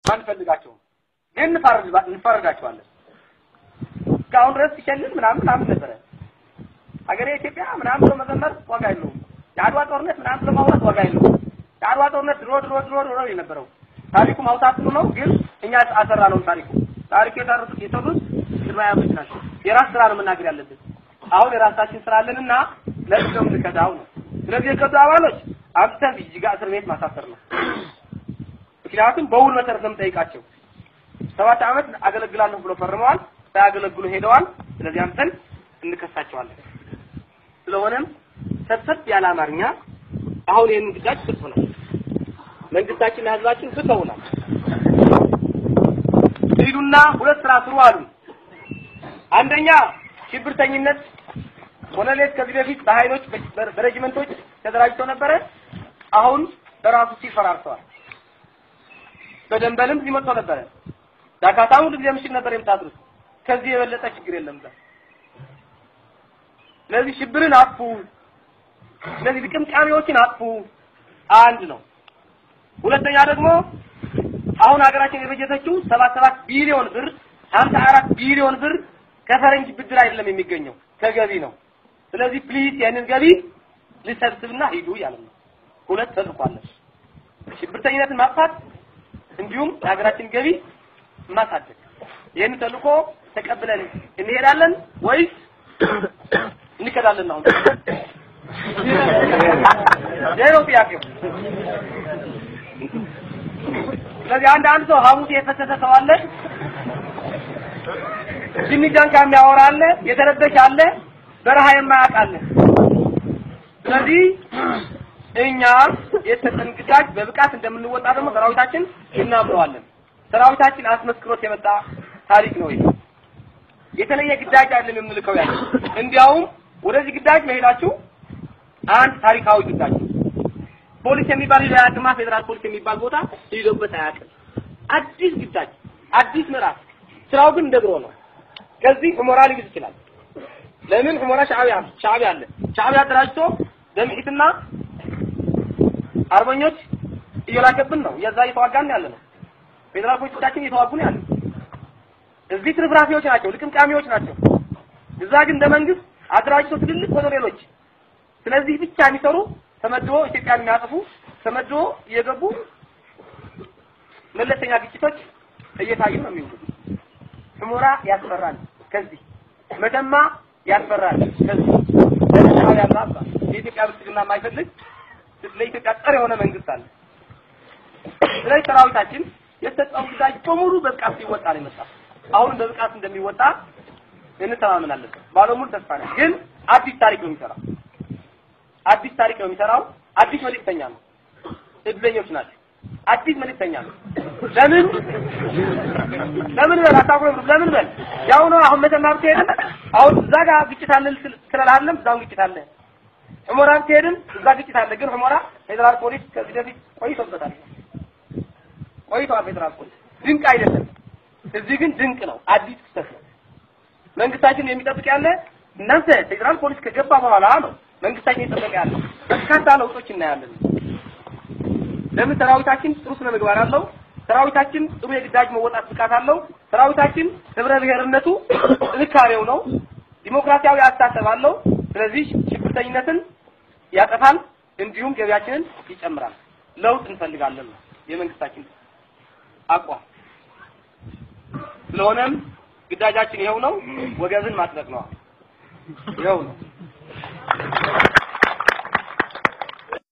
አንፈልጋቸው ግን እንፈርዳቸዋለን ካሁን ድረስ ይችላል ምናምን ነበር አገሬ ኢትዮጵያ ምናምን ብሎ መዘመር ዋጋ የለውም ያድዋ ጦርነት ምናምን ብሎ ማውራት ዋጋ የለውም ያድዋ ጦርነት ድሮ የነበረው ታሪኩ ማውጣት ነው ግን እኛ አሰራነው ታሪኩ የተሩት ድራያዎች ናቸው የራስ ስራ ነው መናገር ያለብን አሁን የራሳችን ስራ አለንና ለዚህ ልከዳው ነው ስለዚህ የከዱ አባሎች አብተን ይጋ እስር ቤት ማሳፈር ነው ምክንያቱም በውል መሰረት ጠይቃቸው 7 አመት አገለግላለሁ ብሎ ፈርመዋል ሳያገለግሉ ሄደዋል ስለዚህ አምተን እንከሳቸዋለን ስለሆነም ሰብሰብ ያለ አማርኛ አሁን ይሄን ግዳጅ ተጥቷል መንግስታችን ህዝባችን ፍተውናል ሄዱና ሁለት ስራ ስሩ አሉ አንደኛ ሽብርተኝነት ኮሎኔል ከዚህ በፊት በኃይሎች በሬጅመንቶች ተደራጅተው ነበር አሁን በራሱ ሲፈራርተዋል በደንበልም ሲመጣ ነበር ዳካታው ሁሉ ጊዜ ነበር የምታድሩት ከዚህ የበለጠ ችግር የለም ለዚህ ሽብርን አጥፉ ለዚህ ድቅምቃሚዎችን አጥፉ አንድ ነው ሁለተኛ ደግሞ አሁን ሀገራችን የበጀተችው 77 ቢሊዮን ብር 54 ቢሊዮን ብር ከፈረንጅ ብድር አይደለም የሚገኘው ከገቢ ነው ስለዚህ ፕሊዝ ያንን ገቢ ልሰብስብና ሂዱ ያለ ነው ሁለት ተልቋል ሽብርተኝነትን ማጥፋት እንዲሁም ሀገራችን ገቢ ማሳደግ ይሄን ተልቆ ተቀብለን እንሄዳለን ወይስ እንከዳለን ነው ዜሮ ቢያቀው ስለዚህ አንድ ሰው ሐሙስ የፈሰሰ ሰው አለ ጅኒጃን ካሚያወራ አለ የተረበሽ አለ በረሃ የማያውቅ አለ ስለዚህ እኛ የተጠንቅቃች በብቃት እንደምንወጣ ደግሞ ሰራዊታችን እናምረዋለን ሰራዊታችን አስመስክሮት የመጣ ታሪክ ነው ይሄ የተለየ ግዳጅ አይደለም የምንልከው ያለ እንዲያውም ወደዚህ ግዳጅ መሄዳችሁ አንድ ታሪካዊ ግዳጅ ፖሊስ የሚባል የአድማ ፌደራል ፖሊስ የሚባል ቦታ ይዞበት አያውቅም አዲስ ግዳጅ አዲስ ምዕራፍ ስራው ግን እንደድሮ ነው ከዚህ ሞራል ይይዝ ይችላል ለምን ሞራ ሻዕቢያ አለ ሻዕቢያ ተራጅቶ ደምኢትና አርበኞች እየላከብን ነው የዛ ይተዋጋን ያለ ነው ፌደራል ፖሊሶቻችን ይተዋጉን ያለ እዚህ ትርፍራፊዎች ናቸው ልቅምቃሚዎች ናቸው እዛ ግን እንደመንግስት አድራጅቶ ትልልቅ ኮሎኔሎች ስለዚህ ብቻ የሚሰሩ ተመድቦ ኢትዮጵያን የሚያጠፉ ተመድቦ እየገቡ መለስተኛ ግጭቶች እየታዩ ነው የሚውሉት ሞራ ያስፈራል ከዚህ መተማ ያስፈራል ከዚህ ለሻዕቢያ ያላባ የኢትዮጵያ ብልጽግና የማይፈልግ ለኢትዮጵያ ጸር የሆነ መንግስት አለ ስለዚህ ሰራዊታችን የተሰጠው ግዳጅ በሙሉ በብቃት ይወጣ ነው የመጣው አሁን በብቃት እንደሚወጣ እንተማመናለን ባለሙሉ ተስፋ ነን ግን አዲስ ታሪክ ነው የሚሰራው አዲስ መልእክተኛ ነው እድለኞች ናቸው አዲስ መልእክተኛ ነው ለምን አታቆም ለምን በል ያው ነው አሁን መተማም ተሄደ አሁን ዛጋ ግጭት አለ ስለላለም ዛው ግጭት አለ ዑመራን ተሄድን እዛ ግጭት አለ ግን ዑመራ ፌደራል ፖሊስ ከዚህ በፊት ቆይቶበታል ፌደራል ፖሊስ ድንቅ አይደለም እዚህ ግን ድንቅ ነው አዲስ ክስተት ነው መንግስታችን የሚጠብቅ ያለ እናንተ ፌደራል ፖሊስ ከገባ በኋላ ነው መንግስታችን የሚጠብቅ ያለ በርካታ ለውጦች እናያለን ለምን ሰራዊታችን ጥሩ ስነ ምግባር አለው ሰራዊታችን ጥሩ የግዳጅ መወጣት ብቃት አለው ሰራዊታችን ህብረ ብሔርነቱ ጥንካሬው ነው ዲሞክራሲያዊ አስተሳሰብ አለው ስለዚህ ሽብርተኝነትን ያጠፋል እንዲሁም ገቢያችንን ይጨምራል ለውጥ እንፈልጋለን የመንግስታችን አቋም ስለሆነም ግዳጃችን ይሄው ነው ወገዝን ማጥበቅ ነው ይሄው ነው